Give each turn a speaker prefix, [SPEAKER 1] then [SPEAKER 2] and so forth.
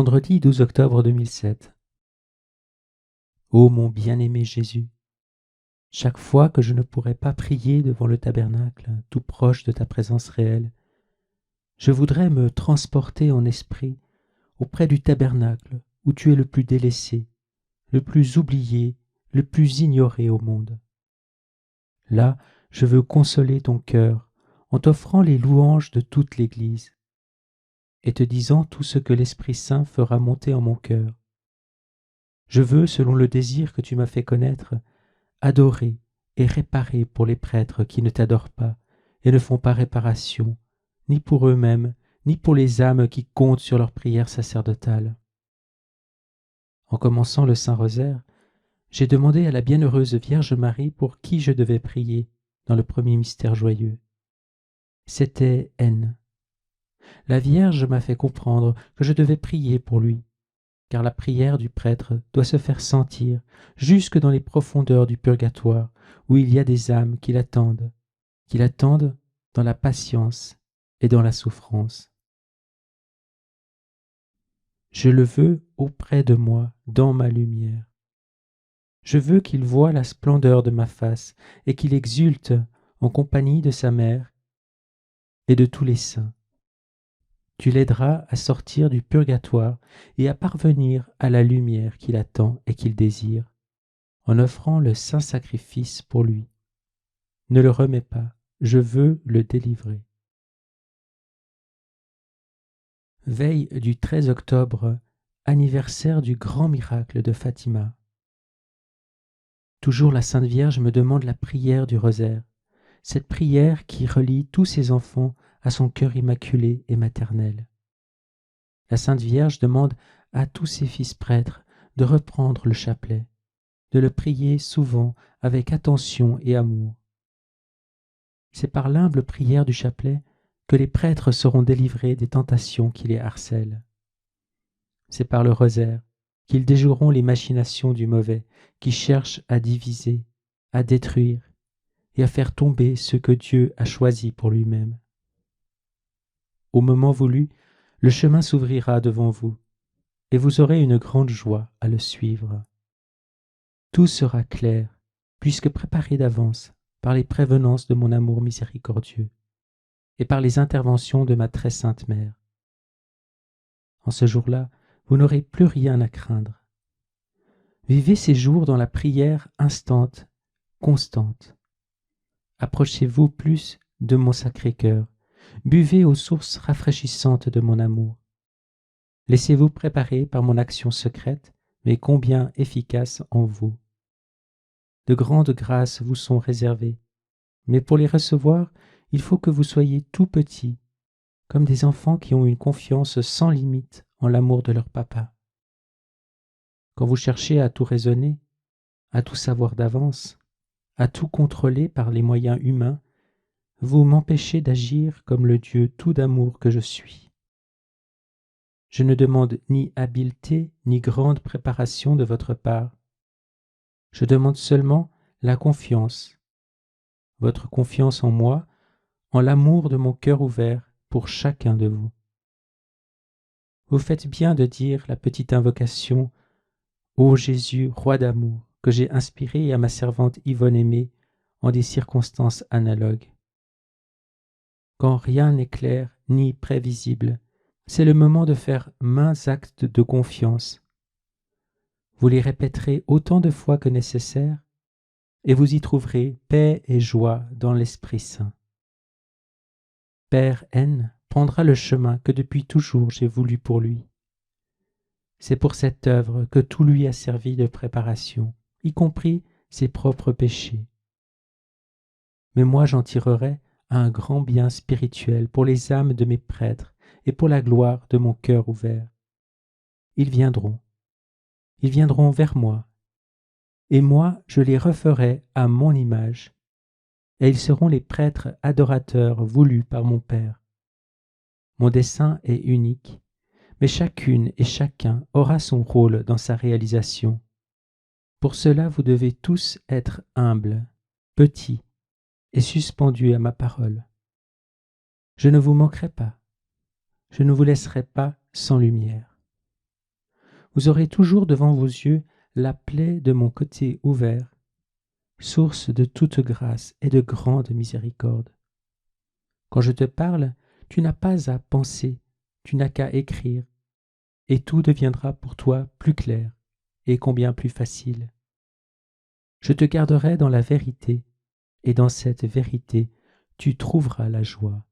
[SPEAKER 1] Vendredi 12 octobre 2007. Ô mon bien-aimé Jésus, chaque fois que je ne pourrai pas prier devant le tabernacle, tout proche de ta présence réelle, je voudrais me transporter en esprit auprès du tabernacle où tu es le plus délaissé, le plus oublié, le plus ignoré au monde. Là, je veux consoler ton cœur en t'offrant les louanges de toute l'Église et te disant tout ce que l'Esprit Saint fera monter en mon cœur. Je veux, selon le désir que tu m'as fait connaître, adorer et réparer pour les prêtres qui ne t'adorent pas et ne font pas réparation, ni pour eux-mêmes, ni pour les âmes qui comptent sur leur prière sacerdotale. En commençant le Saint-Rosaire, j'ai demandé à la bienheureuse Vierge Marie pour qui je devais prier dans le premier mystère joyeux. C'était N. La Vierge m'a fait comprendre que je devais prier pour lui, car la prière du prêtre doit se faire sentir jusque dans les profondeurs du purgatoire, où il y a des âmes qui l'attendent dans la patience et dans la souffrance. Je le veux auprès de moi, dans ma lumière. Je veux qu'il voie la splendeur de ma face et qu'il exulte en compagnie de sa mère et de tous les saints. Tu l'aideras à sortir du purgatoire et à parvenir à la lumière qu'il attend et qu'il désire, en offrant le saint sacrifice pour lui. Ne le remets pas, je veux le délivrer. Veille du 13 octobre, anniversaire du grand miracle de Fatima. Toujours la Sainte Vierge me demande la prière du rosaire, cette prière qui relie tous ses enfants à son cœur immaculé et maternel. La Sainte Vierge demande à tous ses fils prêtres de reprendre le chapelet, de le prier souvent avec attention et amour. C'est par l'humble prière du chapelet que les prêtres seront délivrés des tentations qui les harcèlent. C'est par le rosaire qu'ils déjoueront les machinations du mauvais qui cherchent à diviser, à détruire et à faire tomber ce que Dieu a choisi pour lui-même. Au moment voulu, le chemin s'ouvrira devant vous et vous aurez une grande joie à le suivre. Tout sera clair puisque préparé d'avance par les prévenances de mon amour miséricordieux et par les interventions de ma très sainte mère. En ce jour-là, vous n'aurez plus rien à craindre. Vivez ces jours dans la prière instante, constante. Approchez-vous plus de mon Sacré-Cœur, buvez aux sources rafraîchissantes de mon amour. Laissez-vous préparer par mon action secrète, mais combien efficace en vous. De grandes grâces vous sont réservées, mais pour les recevoir, il faut que vous soyez tout petits, comme des enfants qui ont une confiance sans limite en l'amour de leur papa. Quand vous cherchez à tout raisonner, à tout savoir d'avance, à tout contrôler par les moyens humains, vous m'empêchez d'agir comme le Dieu tout d'amour que je suis. Je ne demande ni habileté ni grande préparation de votre part. Je demande seulement la confiance, votre confiance en moi, en l'amour de mon cœur ouvert pour chacun de vous. Vous faites bien de dire la petite invocation « Ô Jésus, roi d'amour » que j'ai inspirée à ma servante Yvonne Aimée en des circonstances analogues. Quand rien n'est clair ni prévisible, c'est le moment de faire maints actes de confiance. Vous les répéterez autant de fois que nécessaire, et vous y trouverez paix et joie dans l'Esprit Saint. Père N prendra le chemin que depuis toujours j'ai voulu pour lui. C'est pour cette œuvre que tout lui a servi de préparation, y compris ses propres péchés. Mais moi j'en tirerai un grand bien spirituel pour les âmes de mes prêtres et pour la gloire de mon cœur ouvert. Ils viendront vers moi, et moi je les referai à mon image, et ils seront les prêtres adorateurs voulus par mon Père. Mon dessein est unique, mais chacune et chacun aura son rôle dans sa réalisation. Pour cela vous devez tous être humbles, petits et suspendus à ma parole. Je ne vous manquerai pas, je ne vous laisserai pas sans lumière. vous aurez toujours devant vos yeux la plaie de mon côté ouvert, source de toute grâce et de grande miséricorde. Quand je te parle, tu n'as pas à penser, tu n'as qu'à écrire, et tout deviendra pour toi plus clair et combien plus facile. Je te garderai dans la vérité, et dans cette vérité, tu trouveras la joie.